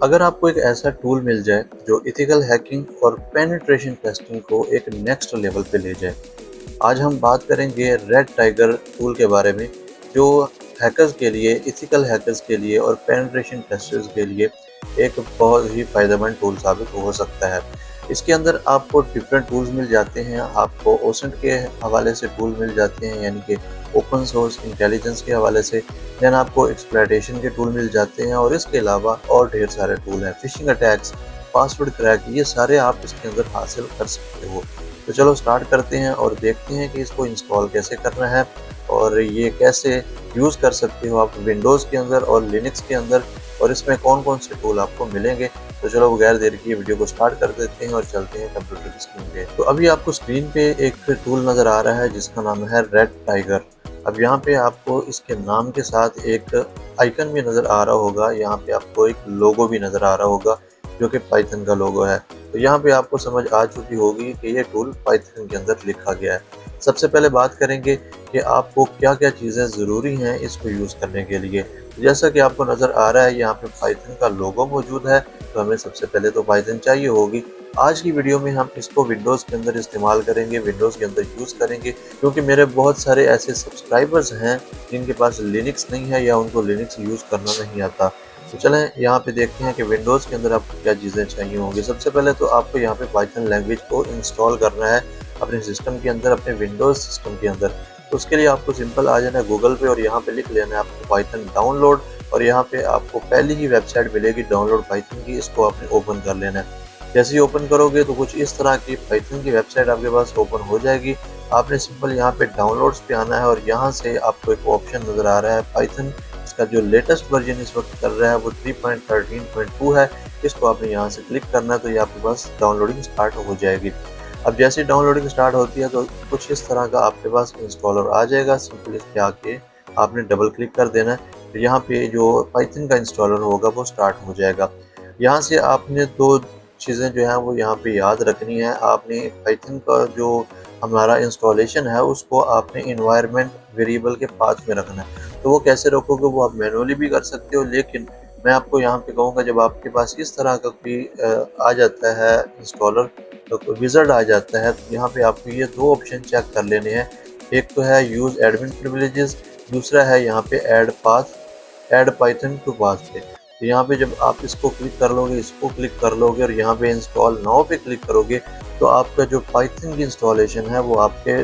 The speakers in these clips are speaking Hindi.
अगर आपको एक ऐसा टूल मिल जाए जो इथिकल हैकिंग और पेनिट्रेशन टेस्टिंग को एक नेक्स्ट लेवल पे ले जाए। आज हम बात करेंगे रेड टाइगर टूल के बारे में, जो हैकर्स के लिए, इथिकल हैकर्स के लिए और पेनिट्रेशन टेस्टर्स के लिए एक बहुत ही फ़ायदेमंद टूल साबित हो सकता है। इसके अंदर आपको डिफरेंट टूल्स मिल जाते हैं, आपको ओसेंट के हवाले से टूल मिल जाते हैं, यानी कि ओपन सोर्स इंटेलिजेंस के हवाले से। देन आपको एक्सप्लॉयटेशन के टूल मिल जाते हैं और इसके अलावा और ढेर सारे टूल हैं। फिशिंग अटैक्स, पासवर्ड क्रैक, ये सारे आप इसके अंदर हासिल कर सकते हो। तो चलो स्टार्ट करते हैं और देखते हैं कि इसको इंस्टॉल कैसे करना है और ये कैसे यूज़ कर सकते हो आप विंडोज़ के अंदर और लिनक्स के अंदर, और इसमें कौन कौन से टूल आपको मिलेंगे। तो चलो बगैर देर किए वीडियो को स्टार्ट कर देते हैं और चलते हैं कंप्यूटर की स्क्रीन पे। तो अभी आपको स्क्रीन पे एक टूल नज़र आ रहा है जिसका नाम है रेड टाइगर। अब यहाँ पे आपको इसके नाम के साथ एक आइकन भी नज़र आ रहा होगा, यहाँ पे आपको एक लोगो भी नज़र आ रहा होगा जो कि पाइथन का लोगो है। तो यहाँ पे आपको समझ आ चुकी होगी कि ये टूल पाइथन के अंदर लिखा गया है। सबसे पहले बात करेंगे कि आपको क्या क्या चीज़ें ज़रूरी हैं इसको यूज़ करने के लिए। जैसा कि आपको नज़र आ रहा है यहाँ पे पाइथन का लोगो मौजूद है, तो हमें सबसे पहले तो पाइथन चाहिए होगी। आज की वीडियो में हम इसको विंडोज़ के अंदर इस्तेमाल करेंगे, विंडोज़ के अंदर यूज़ करेंगे, क्योंकि मेरे बहुत सारे ऐसे सब्सक्राइबर्स हैं जिनके पास लिनक्स नहीं है या उनको लिनक्स यूज़ करना नहीं आता। तो चलें यहाँ पे देखते हैं कि विंडोज़ के अंदर आपको क्या चीज़ें चाहिए होंगी। सबसे पहले तो आपको यहाँ पे पाइथन लैंग्वेज को इंस्टॉल करना है अपने सिस्टम के अंदर, अपने विंडोज़ सिस्टम के अंदर। तो उसके लिए आपको सिंपल आ जाना है गूगल पे और यहाँ पे लिख लेना है आपको पाइथन डाउनलोड, और यहाँ पे आपको पहली ही वेबसाइट मिलेगी डाउनलोड पाइथन की, इसको आपने ओपन कर लेना है। जैसे ही ओपन करोगे तो कुछ इस तरह की पाइथन की वेबसाइट आपके पास ओपन हो जाएगी। आपने सिंपल यहाँ पे डाउनलोड्स पे आना है और यहाँ से आपको एक ऑप्शन नज़र आ रहा है पाइथन। इसका जो लेटेस्ट वर्जन इस वक्त चल रहा है वो 3.13.2 है। इसको आपने यहाँ से क्लिक करना है तो ये आपके पास डाउनलोडिंग स्टार्ट हो जाएगी। अब जैसे डाउनलोडिंग स्टार्ट होती है तो कुछ इस तरह का आपके पास इंस्टॉलर आ जाएगा। सिंपल इस पे आके आपने डबल क्लिक कर देना है, तो यहाँ पे जो पाइथन का इंस्टॉलर होगा वो स्टार्ट हो जाएगा। यहाँ से आपने दो चीज़ें जो हैं वो यहाँ पे याद रखनी है। आपने पाइथन का जो हमारा इंस्टॉलेशन है उसको आपने इन्वायरमेंट वेरिएबल के पाथ में रखना है। तो वो कैसे रखोगे वो आप मैनुअली भी कर सकते हो, लेकिन मैं आपको यहाँ पे कहूँगा जब आपके पास इस तरह का कोई आ जाता है इंस्टॉलर, तो विज़ार्ड आ जाता है, तो यहाँ पे आपको ये दो ऑप्शन चेक कर लेने हैं। एक तो है यूज़ एडमिन प्रिविलेजेस, दूसरा है यहाँ पे add path, add Python to path पे। तो यहाँ पे जब आप इसको क्लिक कर लोगे, इसको क्लिक कर लोगे और यहाँ पे इंस्टॉल नाउ पे क्लिक करोगे, तो आपका जो पाइथन की इंस्टॉलेशन है वो आपके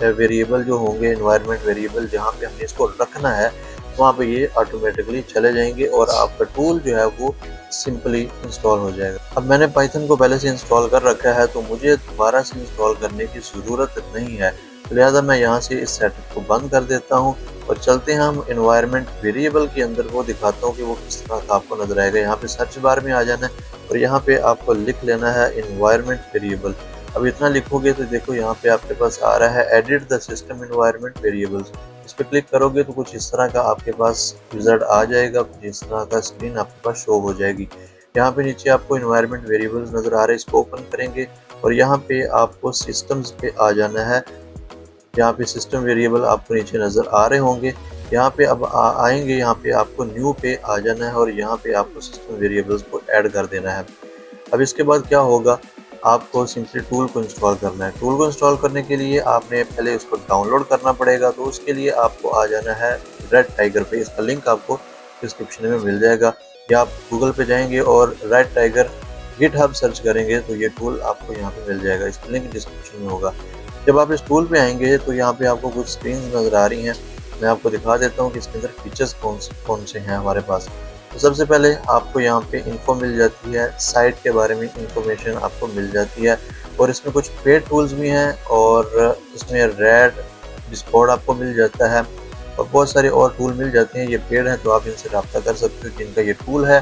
वेरिएबल जो होंगे, एनवायरनमेंट वेरिएबल जहाँ पे हमने इसको रखना है, वहाँ पे ये ऑटोमेटिकली चले जाएंगे और आपका टूल जो है वो सिंपली इंस्टॉल हो जाएगा। अब मैंने पाइथन को पहले से इंस्टॉल कर रखा है तो मुझे दोबारा से इंस्टॉल करने की ज़रूरत नहीं है, लिहाजा मैं यहाँ से इस सेटअप को बंद कर देता हूँ और चलते हैं हम एनवायरनमेंट वेरिएबल के अंदर। वो दिखाता हूँ कि वो किस तरह का आपको नजर आएगा। यहाँ पे सर्च बार में आ जाना है और यहाँ पे आपको लिख लेना है एनवायरनमेंट वेरिएबल। अब इतना लिखोगे तो देखो यहाँ पे आपके पास आ रहा है edit the system environment variables. इस पर क्लिक करोगे तो कुछ इस तरह का आपके पास रिजल्ट आ जाएगा, कुछ इस तरह का स्क्रीन आपके पास शो हो जाएगी। यहाँ पे नीचे आपको एनवायरनमेंट वेरिएबल्स नजर आ रहे हैं, इसको ओपन करेंगे और यहाँ पे आपको सिस्टम्स पे आ जाना है। यहाँ पे सिस्टम वेरिएबल आपको नीचे नज़र आ रहे होंगे। यहाँ पे अब आएंगे, यहाँ पे आपको न्यू पे आ जाना है और यहाँ पे आपको सिस्टम वेरिएबल्स को ऐड कर देना है। अब इसके बाद क्या होगा, आपको सिंपली टूल को इंस्टॉल करना है। टूल को इंस्टॉल करने के लिए आपने पहले उसको डाउनलोड करना पड़ेगा, तो उसके लिए आपको आ जाना है रेड टाइगर पे। इसका लिंक आपको डिस्क्रिप्शन में मिल जाएगा, या आप गूगल पे जाएंगे और रेड टाइगर गिटहब सर्च करेंगे तो ये टूल आपको यहाँ पे मिल जाएगा। इसका लिंक डिस्क्रिप्शन में होगा। जब आप इस टूल पे आएंगे तो यहाँ पे आपको कुछ स्क्रीन नज़र आ रही हैं। मैं आपको दिखा देता हूँ कि इसके अंदर फीचर्स कौन से हैं हमारे पास। तो सबसे पहले आपको यहाँ पे इन्फो मिल जाती है, साइट के बारे में इंफॉर्मेशन आपको मिल जाती है और इसमें कुछ पेड टूल्स भी हैं और इसमें रेड डिस्कॉर्ड आपको मिल जाता है और बहुत सारे और टूल मिल जाते हैं। ये पेड हैं तो आप इनसे रब्ता कर सकते हो जिनका ये टूल है।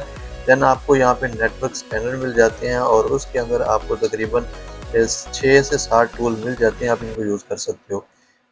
देन आपको यहाँ पे नेटवर्क स्कैनर मिल जाते हैं और उसके अंदर आपको तकरीबन 6 से 7 टूल मिल जाते हैं, आप इनको यूज़ कर सकते हो।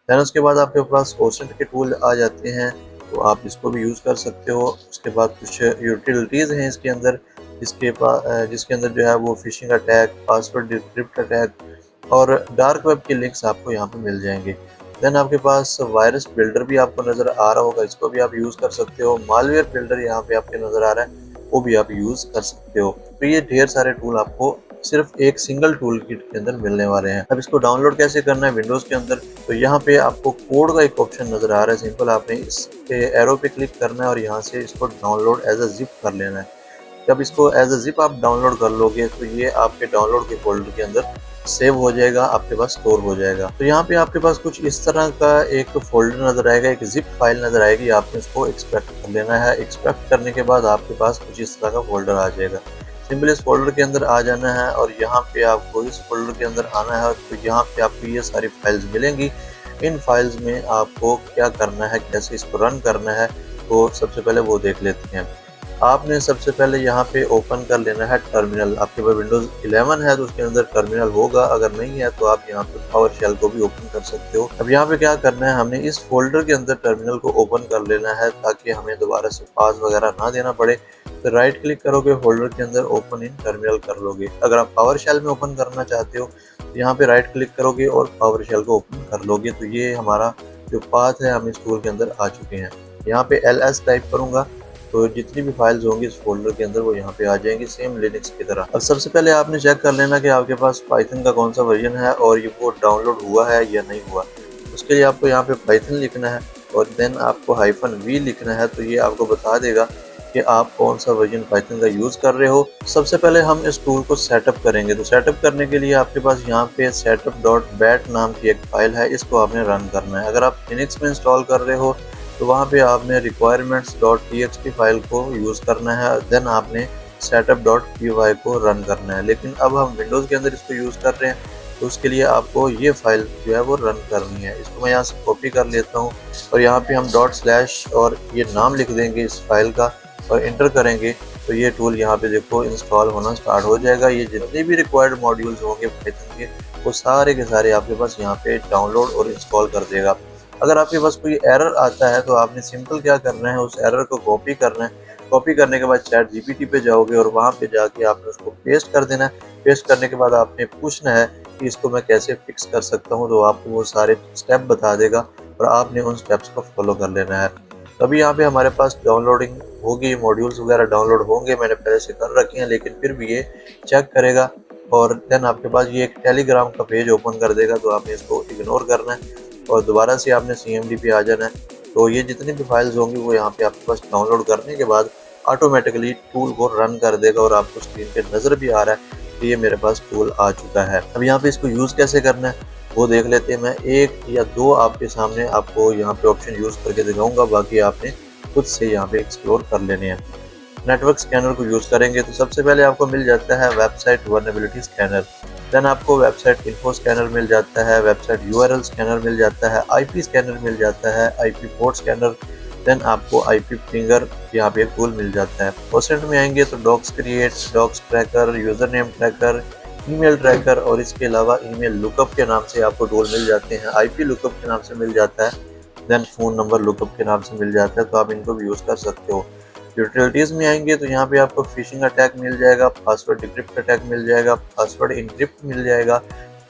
दैन उसके बाद आपके पास ओसेंट के टूल आ जाते हैं तो आप इसको भी यूज़ कर सकते हो। उसके बाद कुछ यूटिलिटीज़ हैं इसके अंदर, जिसके अंदर जो है वो phishing attack, password decrypt attack और डार्क वेब के लिंक्स आपको यहाँ पे मिल जाएंगे। देन आपके पास वायरस बिल्डर भी आपको नज़र आ रहा होगा, इसको भी आप यूज़ कर सकते हो। मालवेयर बिल्डर यहाँ पे आपके नज़र आ रहा है, वो भी आप यूज़ कर सकते हो। तो ये ढेर सारे टूल आपको सिर्फ एक सिंगल टूल किट के अंदर मिलने वाले हैं। अब इसको डाउनलोड कैसे करना है विंडोज़ के अंदर, तो यहाँ पे आपको कोड का एक ऑप्शन नज़र आ रहा है। सिंपल आपने इस पे एरो पे क्लिक करना है और यहाँ से इसको डाउनलोड एज अ ज़िप कर लेना है। जब इसको एज अ ज़िप आप डाउनलोड कर लोगे तो ये आपके डाउनलोड के फ़ोल्डर के अंदर सेव हो जाएगा, आपके पास स्टोर हो जाएगा। तो यहाँ पे आपके पास कुछ इस तरह का एक फ़ोल्डर नज़र आएगा, एक ज़िप फाइल नज़र आएगी, आपने इसको एक्सट्रैक्ट कर लेना है। एक्सट्रैक्ट करने के बाद आपके पास कुछ इस तरह का फ़ोल्डर आ जाएगा। सिंपल इस फ़ोल्डर के अंदर आ जाना है और यहाँ पे आपको इस फ़ोल्डर के अंदर आना है। तो यहाँ पे आपको ये सारी फाइल्स मिलेंगी। इन फाइल्स में आपको क्या करना है, कैसे इसको रन करना है, तो सबसे पहले वो देख लेते हैं। आपने सबसे पहले यहाँ पे ओपन कर लेना है टर्मिनल। आपके पास विंडोज़ 11 है तो उसके अंदर टर्मिनल होगा, अगर नहीं है तो आप यहाँ पे पावर शेल को भी ओपन कर सकते हो। अब यहाँ पे क्या करना है, हमने इस फोल्डर के अंदर टर्मिनल को ओपन कर लेना है ताकि हमें दोबारा से पास वगैरह ना देना पड़े। तो राइट क्लिक करोगे, फोल्डर के अंदर ओपन इन टर्मिनल कर लोगे। अगर आप पावर शेल में ओपन करना चाहते हो तो यहाँ पे राइट क्लिक करोगे और पावर शेल को ओपन कर लोगे। तो ये हमारा जो पाथ है हम इस टूल के अंदर आ चुके हैं। यहाँ पे ls टाइप करूँगा तो जितनी भी फाइल्स होंगी इस फोल्डर के अंदर वो यहाँ पे आ जाएंगी, सेम लिनक्स की तरह। अब सबसे पहले आपने चेक कर लेना कि आपके पास पाइथन का कौन सा वर्जन है और ये वो डाउनलोड हुआ है या नहीं हुआ। उसके लिए आपको यहाँ पे पाइथन लिखना है और देन आपको -v लिखना है। तो ये आपको बता देगा कि आप कौन सा वर्जन पाइथन का यूज़ कर रहे हो। सबसे पहले हम इस टूल को सेटअप करेंगे। तो सेटअप करने के लिए आपके पास यहाँ पे setup.bat नाम की एक फाइल है, इसको आपने रन करना है। अगर आप लिनक्स में इंस्टॉल कर रहे हो तो वहाँ पे आपने requirements.txt फाइल को यूज़ करना है, देन आपने setup.py को रन करना है। लेकिन अब हम विंडोज़ के अंदर इसको यूज़ कर रहे हैं तो उसके लिए आपको ये फाइल जो है वो रन करनी है। इसको मैं यहाँ से कॉपी कर लेता हूँ और यहाँ पे हम / और ये नाम लिख देंगे इस फाइल का और इंटर करेंगे तो ये टूल यहाँ पे देखो इंस्टॉल होना स्टार्ट हो जाएगा। ये जितने भी रिक्वायर्ड मॉड्यूल्स होंगे पाइथन के वो सारे के सारे आपके पास यहाँ पे डाउनलोड और इंस्टॉल कर देगा। अगर आपके पास कोई एरर आता है तो आपने सिंपल क्या करना है, उस एरर को कॉपी करना है। कॉपी करने के बाद ChatGPT पे जाओगे और वहाँ पे जाके आपने उसको पेस्ट कर देना है। पेस्ट करने के बाद आपने पूछना है कि इसको मैं कैसे फिक्स कर सकता हूँ, तो आपको वो सारे स्टेप बता देगा और आपने उन स्टेप्स को फॉलो कर लेना है। तभी यहाँ पे हमारे पास डाउनलोडिंग होगी, मॉड्यूल्स वगैरह डाउनलोड होंगे। मैंने पहले से कर रखे हैं लेकिन फिर भी ये चेक करेगा और देन आपके पास ये एक टेलीग्राम का पेज ओपन कर देगा। तो आपने इसको इग्नोर करना है और दोबारा से आपने CMD पे आ जाना है। तो ये जितनी भी फाइल्स होंगी वो यहाँ पे आपके पास डाउनलोड करने के बाद ऑटोमेटिकली टूल को रन कर देगा और आपको स्क्रीन पे नज़र भी आ रहा है कि ये मेरे पास टूल आ चुका है। अब यहाँ पे इसको यूज़ कैसे करना है वो देख लेते हैं। मैं 1 या 2 आपके सामने आपको यहाँ पे ऑप्शन यूज़ करके दिखाऊंगा, बाकी आपने खुद से यहाँ पे एक्सप्लोर कर लेने हैं। नेटवर्क स्कैनर को यूज़ करेंगे तो सबसे पहले आपको मिल जाता है वेबसाइट वर्नेबिलिटी स्कैनर, देन आपको वेबसाइट इन्फो स्कैनर मिल जाता है, वेबसाइट URL स्कैनर मिल जाता है, IP स्कैनर मिल जाता है, IP पोर्ट स्कैनर, देन आपको IP फिंगर यहाँ पे टूल मिल जाता है। परसेंट में आएंगे तो docs create, docs tracker, user name tracker, email tracker और इसके अलावा ईमेल लुकअप के नाम से आपको टूल मिल जाते हैं। IP लुकअप के नाम से मिल जाता है, देन फ़ोन नंबर लुकअप के नाम से मिल जाता है। तो आप इनको भी यूज़ कर सकते हो। यूटिलिटीज़ में आएंगे तो यहाँ पे आपको फिशिंग अटैक मिल जाएगा, पासवर्ड डिक्रिप्ट अटैक मिल जाएगा, पासवर्ड इनक्रिप्ट मिल जाएगा,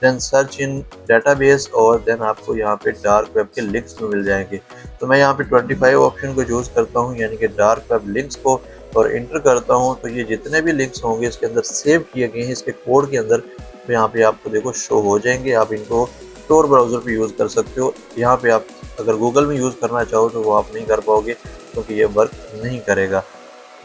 देन सर्च इन डेटाबेस और देन आपको यहाँ पे डार्क वेब के लिंक्स भी मिल जाएंगे। तो मैं यहाँ पे 25 ऑप्शन को चूज़ करता हूँ यानी कि डार्क वेब लिंक्स को और इंटर करता हूँ। तो ये जितने भी लिंक्स होंगे इसके अंदर सेव किए गए हैं इसके कोड के अंदर, तो यहाँ पे आपको देखो शो हो जाएंगे। आप इनको tor ब्राउज़र पे यूज़ कर सकते हो। यहाँ पे आप अगर गूगल में यूज़ करना चाहो तो वो आप नहीं कर पाओगे क्योंकि ये वर्क नहीं करेगा।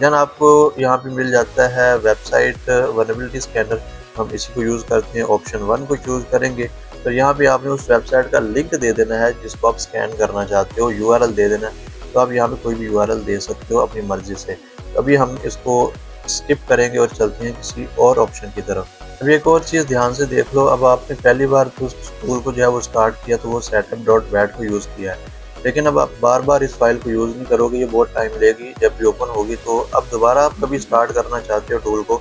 देन आपको यहाँ पे मिल जाता है वेबसाइट वर्नेबिलिटी स्कैनर, हम इसी को यूज़ करते हैं। ऑप्शन 1 को चूज़ करेंगे तो यहाँ पे आपने उस वेबसाइट का लिंक दे देना है जिसको आप स्कैन करना चाहते हो, URL दे देना है। तो आप यहाँ पे कोई भी URL दे सकते हो अपनी मर्ज़ी से। अभी हम इसको स्किप करेंगे और चलते हैं किसी और ऑप्शन की तरफ। अभी एक और चीज़ ध्यान से देख लो, अब आपने पहली बार तो उस टूल को जो है वो स्टार्ट किया तो वो setup.bat को यूज़ किया है, लेकिन अब आप बार बार इस फाइल को यूज़ नहीं करोगे, ये बहुत टाइम लेगी जब भी ओपन होगी। तो अब दोबारा आप कभी स्टार्ट करना चाहते हो टूल को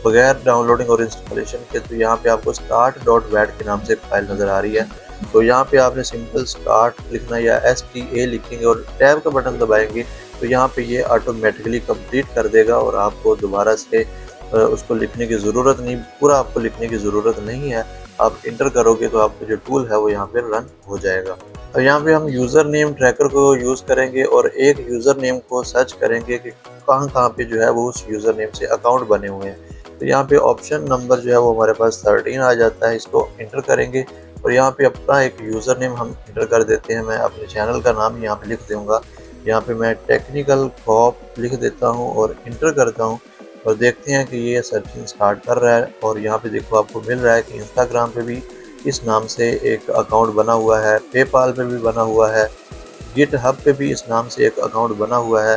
बगैर डाउनलोडिंग और इंस्टॉलेशन के, तो यहाँ पे आपको start.bat के नाम से एक फाइल नज़र आ रही है। तो यहाँ पे आपने सिंपल स्टार्ट लिखना या STA लिखेंगे और टैब का बटन दबाएंगे तो यहाँ पे ये ऑटोमेटिकली कंप्लीट कर देगा और आपको दोबारा से उसको लिखने की ज़रूरत नहीं, पूरा आपको लिखने की ज़रूरत नहीं है। आप इंटर करोगे तो आपका जो टूल है वो यहाँ पे रन हो जाएगा। और यहाँ पे हम यूज़र नेम ट्रैकर को यूज़ करेंगे और एक यूज़र नेम को सर्च करेंगे कि कहाँ-कहाँ पे जो है वो उस यूज़र नेम से अकाउंट बने हुए हैं। तो यहाँ पे ऑप्शन नंबर जो है वो हमारे पास 13 आ जाता है, इसको इंटर करेंगे और यहाँ पे अपना एक यूज़र नेम हम इंटर कर देते हैं। मैं अपने चैनल का नाम यहाँ पे लिख दूँगा। यहाँ पे मैं टेक्निकल खौफ लिख देता हूँ और इंटर करता हूँ और देखते हैं कि ये सर्चिंग स्टार्ट कर रहा है। और यहाँ पे देखो आपको मिल रहा है कि इंस्टाग्राम पे भी इस नाम से एक अकाउंट बना हुआ है, पेपाल पे भी बना हुआ है, गिटहब पे भी इस नाम से एक अकाउंट बना हुआ है,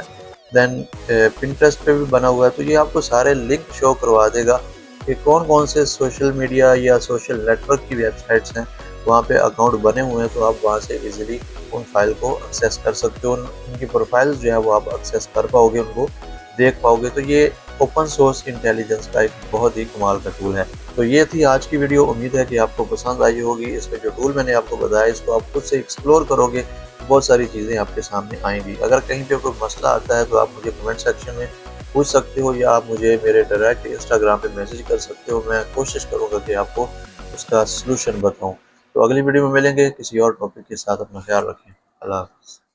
देन पिंटरेस्ट पे भी बना हुआ है। तो ये आपको सारे लिंक शो करवा देगा कि कौन-कौन से सोशल मीडिया या सोशल नेटवर्क की वेबसाइट्स हैं, वहाँ पे अकाउंट बने हुए हैं। तो आप वहाँ से ईज़िली उन फाइल को एक्सेस कर सकते हो। उनकी प्रोफाइल्स जो है वो आप एक्सेस कर पाओगे, उनको देख पाओगे। तो ये ओपन सोर्स इंटेलिजेंस का एक बहुत ही कमाल का टूल है। तो ये थी आज की वीडियो, उम्मीद है कि आपको पसंद आई होगी। इसमें जो टूल मैंने आपको बताया इसको आप खुद से एक्सप्लोर करोगे, बहुत सारी चीज़ें आपके सामने आएँगी। अगर कहीं पे कोई मसला आता है तो आप मुझे कमेंट सेक्शन में पूछ सकते हो या आप मुझे मेरे डायरेक्ट इंस्टाग्राम पे मैसेज कर सकते हो। मैं कोशिश करूँगा कि आपको उसका सॉल्यूशन बताऊँ। तो अगली वीडियो में मिलेंगे किसी और टॉपिक के साथ। अपना ख्याल रखें। अल्लाह हाफ़िज़।